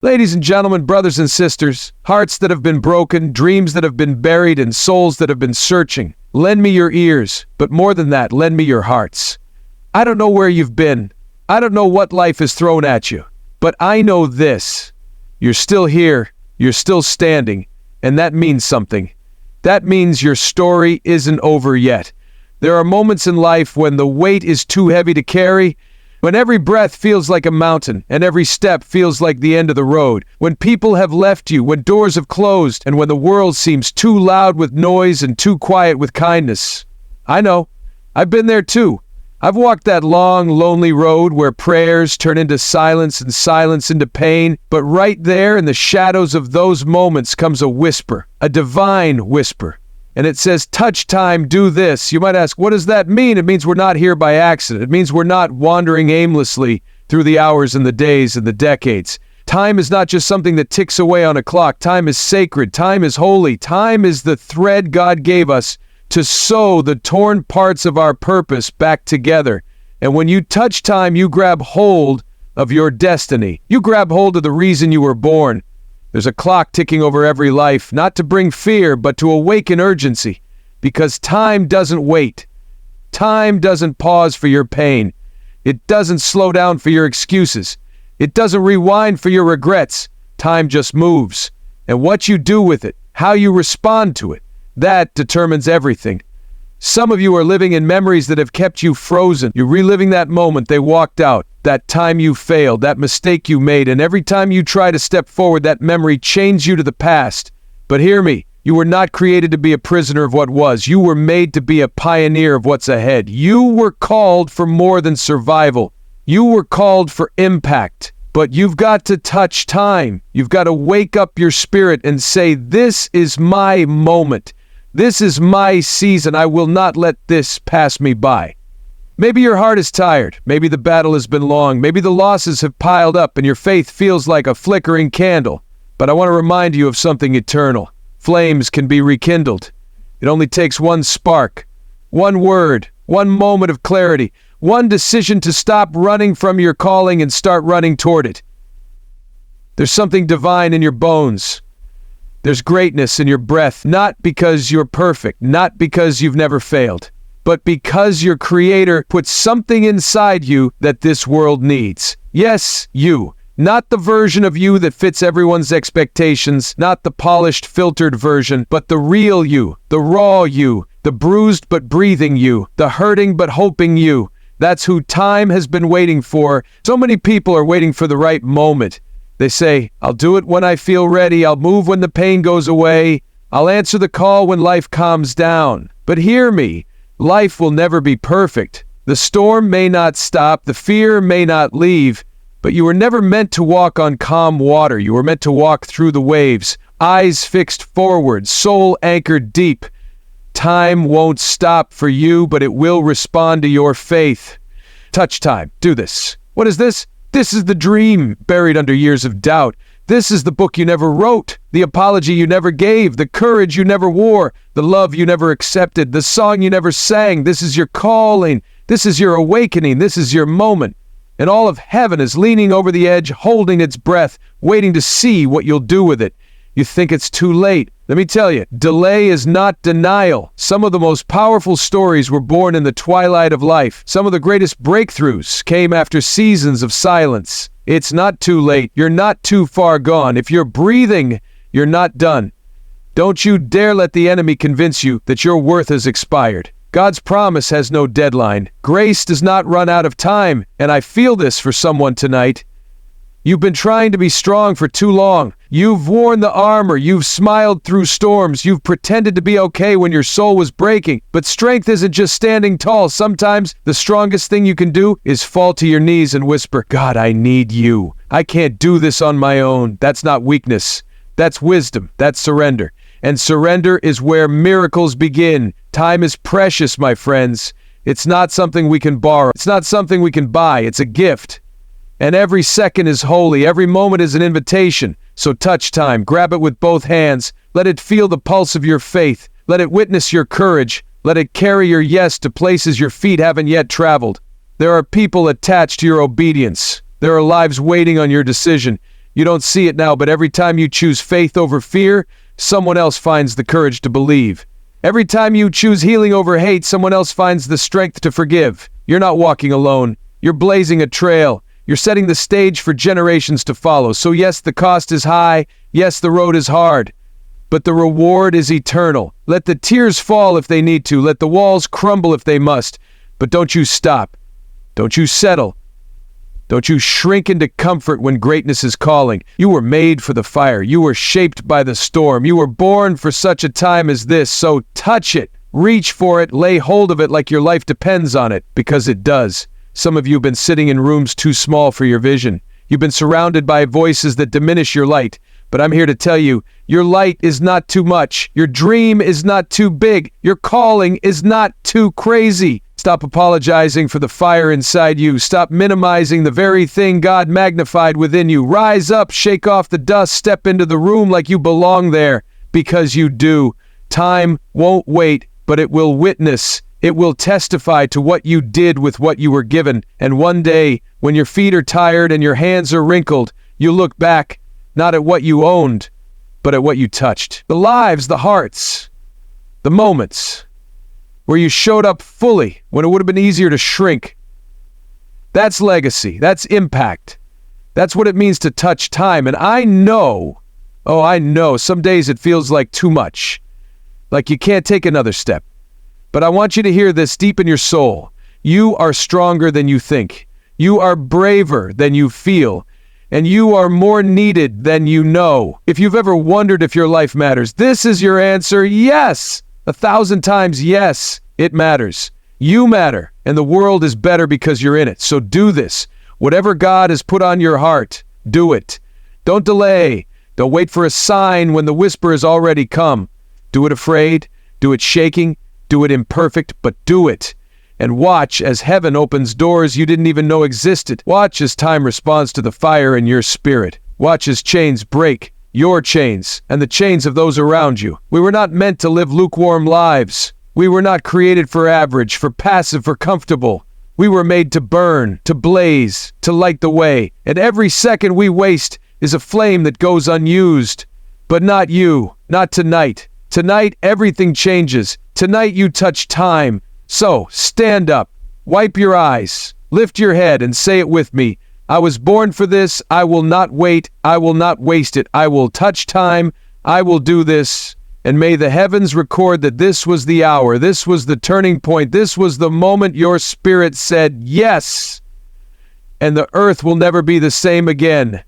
Ladies and gentlemen, brothers and sisters, hearts that have been broken, dreams that have been buried, and souls that have been searching, lend me your ears, but more than that, lend me your hearts. I don't know where you've been. I don't know what life has thrown at you, but I know this. You're still here, you're still standing, and that means something. That means your story isn't over yet. There are moments in life when the weight is too heavy to carry, when every breath feels like a mountain and every step feels like the end of the road, when people have left you, when doors have closed, and when the world seems too loud with noise and too quiet with kindness. I know. I've been there too. I've walked that long, lonely road where prayers turn into silence and silence into pain, but right there in the shadows of those moments comes a whisper, a divine whisper. And it says, touch time, do this. You might ask, what does that mean? It means we're not here by accident. It means we're not wandering aimlessly through the hours and the days and the decades. Time is not just something that ticks away on a clock. Time is sacred. Time is holy. Time is the thread God gave us to sew the torn parts of our purpose back together. And when you touch time, you grab hold of your destiny. You grab hold of the reason you were born. There's a clock ticking over every life, not to bring fear, but to awaken urgency. Because time doesn't wait. Time doesn't pause for your pain. It doesn't slow down for your excuses. It doesn't rewind for your regrets. Time just moves. And what you do with it, how you respond to it, that determines everything. Some of you are living in memories that have kept you frozen. You're reliving that moment they walked out, that time you failed, that mistake you made, and every time you try to step forward, that memory chains you to the past. But hear me, you were not created to be a prisoner of what was. You were made to be a pioneer of what's ahead. You were called for more than survival. You were called for impact. But you've got to touch time. You've got to wake up your spirit and say, this is my moment. This is my season. I will not let this pass me by. Maybe your heart is tired. Maybe the battle has been long. Maybe the losses have piled up and your faith feels like a flickering candle. But I want to remind you of something eternal. Flames can be rekindled. It only takes one spark, one word, one moment of clarity, one decision to stop running from your calling and start running toward it. There's something divine in your bones. There's greatness in your breath, not because you're perfect, not because you've never failed, but because your Creator put something inside you that this world needs. Yes, you. Not the version of you that fits everyone's expectations, not the polished, filtered version, but the real you, the raw you, the bruised but breathing you, the hurting but hoping you. That's who time has been waiting for. So many people are waiting for the right moment. They say, I'll do it when I feel ready. I'll move when the pain goes away. I'll answer the call when life calms down. But hear me, life will never be perfect. The storm may not stop, the fear may not leave, but you were never meant to walk on calm water. You were meant to walk through the waves, eyes fixed forward, soul anchored deep. Time won't stop for you, but it will respond to your faith. Touch time. Do this. What is this? This is the dream buried under years of doubt. This is the book you never wrote, the apology you never gave, the courage you never wore, the love you never accepted, the song you never sang. This is your calling. This is your awakening. This is your moment. And all of heaven is leaning over the edge, holding its breath, waiting to see what you'll do with it. You think it's too late. Let me tell you, delay is not denial. Some of the most powerful stories were born in the twilight of life. Some of the greatest breakthroughs came after seasons of silence. It's not too late. You're not too far gone. If you're breathing, you're not done. Don't you dare let the enemy convince you that your worth has expired. God's promise has no deadline. Grace does not run out of time, and I feel this for someone tonight. You've been trying to be strong for too long. You've worn the armor. You've smiled through storms. You've pretended to be okay when your soul was breaking. But strength isn't just standing tall. Sometimes the strongest thing you can do is fall to your knees and whisper, God, I need you. I can't do this on my own. That's not weakness. That's wisdom. That's surrender. And surrender is where miracles begin. Time is precious, my friends. It's not something we can borrow. It's not something we can buy. It's a gift. And every second is holy. Every moment is an invitation. So touch time. Grab it with both hands. Let it feel the pulse of your faith. Let it witness your courage. Let it carry your yes to places your feet haven't yet traveled. There are people attached to your obedience. There are lives waiting on your decision. You don't see it now, but every time you choose faith over fear, someone else finds the courage to believe. Every time you choose healing over hate, someone else finds the strength to forgive. You're not walking alone. You're blazing a trail. You're setting the stage for generations to follow. So yes, the cost is high. Yes, the road is hard. But the reward is eternal. Let the tears fall if they need to. Let the walls crumble if they must. But don't you stop. Don't you settle. Don't you shrink into comfort when greatness is calling. You were made for the fire. You were shaped by the storm. You were born for such a time as this. So touch it. Reach for it. Lay hold of it like your life depends on it, because it does. Some of you have been sitting in rooms too small for your vision. You've been surrounded by voices that diminish your light. But I'm here to tell you, your light is not too much. Your dream is not too big. Your calling is not too crazy. Stop apologizing for the fire inside you. Stop minimizing the very thing God magnified within you. Rise up, shake off the dust, step into the room like you belong there, because you do. Time won't wait, but it will witness. It will testify to what you did with what you were given. And one day, when your feet are tired and your hands are wrinkled, you'll look back, not at what you owned, but at what you touched. The lives, the hearts, the moments where you showed up fully when it would have been easier to shrink. That's legacy. That's impact. That's what it means to touch time. And I know, some days it feels like too much, like you can't take another step. But I want you to hear this deep in your soul. You are stronger than you think. You are braver than you feel. And you are more needed than you know. If you've ever wondered if your life matters, this is your answer. Yes! 1,000 times yes, it matters. You matter, and the world is better because you're in it. So do this. Whatever God has put on your heart, do it. Don't delay. Don't wait for a sign when the whisper has already come. Do it afraid. Do it shaking. Do it imperfect, but do it. And watch as heaven opens doors you didn't even know existed. Watch as time responds to the fire in your spirit. Watch as chains break. Your chains, and the chains of those around you. We were not meant to live lukewarm lives. We were not created for average, for passive, for comfortable. We were made to burn, to blaze, to light the way. And every second we waste is a flame that goes unused. But not you, not tonight. Tonight everything changes. Tonight you touch time. So stand up, wipe your eyes, lift your head and say it with me. I was born for this. I will not wait. I will not waste it. I will touch time. I will do this. And may the heavens record that this was the hour. This was the turning point. This was the moment your spirit said yes. And the earth will never be the same again.